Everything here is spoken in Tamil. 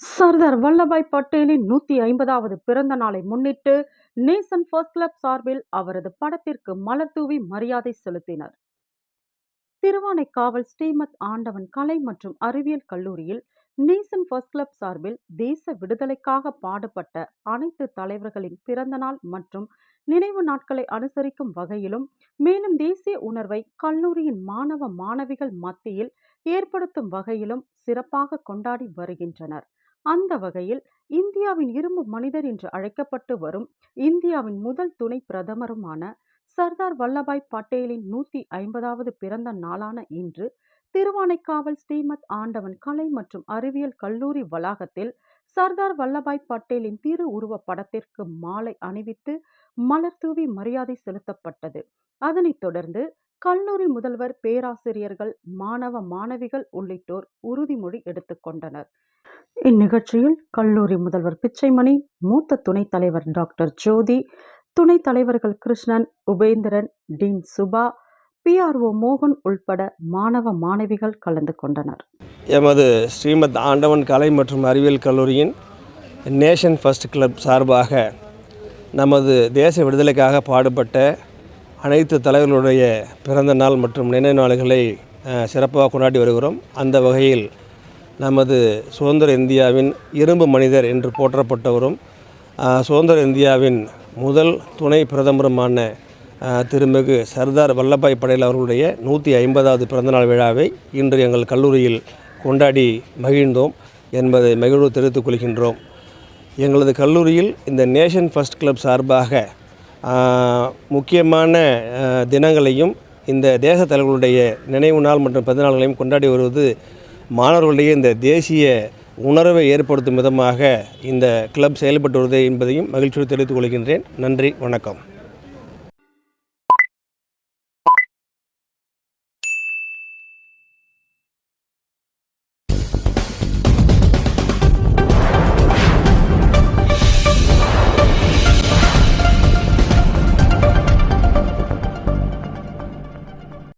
சர்தார் வல்லபாய் பட்டேலின் 150வது பிறந்த நாளை முன்னிட்டு நேசன் ஃபர்ஸ்ட் கிளப் சார்பில் அவரது படத்திற்கு மலர் தூவி மரியாதை செலுத்தினர். திருவானைக்காவல் ஸ்ரீமத் ஆண்டவன் கலை மற்றும் அறிவியல் கல்லூரியில் நேசன் ஃபர்ஸ்ட் கிளப் சார்பில் தேச விடுதலைக்காக பாடுபட்ட அனைத்து தலைவர்களின் பிறந்த நாள் மற்றும் நினைவு நாட்களை அனுசரிக்கும் வகையிலும், மேலும் தேசிய உணர்வை கல்லூரியின் மாணவ மாணவிகள் மத்தியில் ஏற்படுத்தும் வகையிலும் சிறப்பாக கொண்டாடி வருகின்றனர். அந்த வகையில் இந்தியாவின் இரும்பு மனிதர் என்று அழைக்கப்பட்டு வரும் இந்தியாவின் முதல் துணை பிரதமருமான சர்தார் வல்லபாய் பட்டேலின் 150வது பிறந்த நாளான இன்று திருவானைக்காவல் ஸ்ரீமத் ஆண்டவன் கலை மற்றும் அறிவியல் கல்லூரி வளாகத்தில் சர்தார் வல்லபாய் பட்டேலின் திரு உருவ படத்திற்கு மாலை அணிவித்து மலர் தூவி மரியாதை செலுத்தப்பட்டது. அதனைத் தொடர்ந்து கல்லூரி முதல்வர், பேராசிரியர்கள், மாணவ மாணவிகள் உள்ளிட்டோர் உறுதிமொழி எடுத்துக்கொண்டனர். இந்நிகழ்ச்சியில் கல்லூரி முதல்வர் பிச்சைமணி, மூத்த துணைத் தலைவர் டாக்டர் ஜோதி, துணைத் தலைவர்கள் கிருஷ்ணன், உபேந்திரன், டீன் சுபா, PRO மோகன் உள்பட மாணவ மாணவிகள் கலந்து கொண்டனர். எமது ஸ்ரீமத் ஆண்டவன் கலை மற்றும் அறிவியல் கல்லூரியின் நேஷன் ஃபர்ஸ்ட் கிளப் சார்பாக நமது தேச விடுதலைக்காக பாடுபட்ட அனைத்து தலைவர்களுடைய பிறந்த நாள் மற்றும் நினைவு நாள்களை சிறப்பாக கொண்டாடி வருகிறோம். அந்த வகையில் நமது சுதந்திர இந்தியாவின் இரும்பு மனிதர் என்று போற்றப்பட்டவரும் சுதந்திர இந்தியாவின் முதல் துணை பிரதமருமான திருமிகு சர்தார் வல்லபாய் பட்டேல் அவர்களுடைய 150வது பிறந்தநாள் விழாவை இன்று எங்கள் கல்லூரியில் கொண்டாடி மகிழ்ந்தோம் என்பதை மகிழ்வு தெரிவித்துக் கொள்கின்றோம். எங்களது கல்லூரியில் இந்த நேஷன் ஃபர்ஸ்ட் கிளப் சார்பாக முக்கியமான தினங்களையும் இந்த தேச தலைவர்களுடைய நினைவு நாள் மற்றும் பிறந்தநாள்களையும் கொண்டாடி வருவது மாணவர்களுடைய இந்த தேசிய உணர்வை ஏற்படுத்தும் விதமாக இந்த கிளப் செயல்பட்டு வருவது என்பதையும் மகிழ்ச்சியோடு தெரிவித்துக் கொள்கின்றேன். நன்றி, வணக்கம்.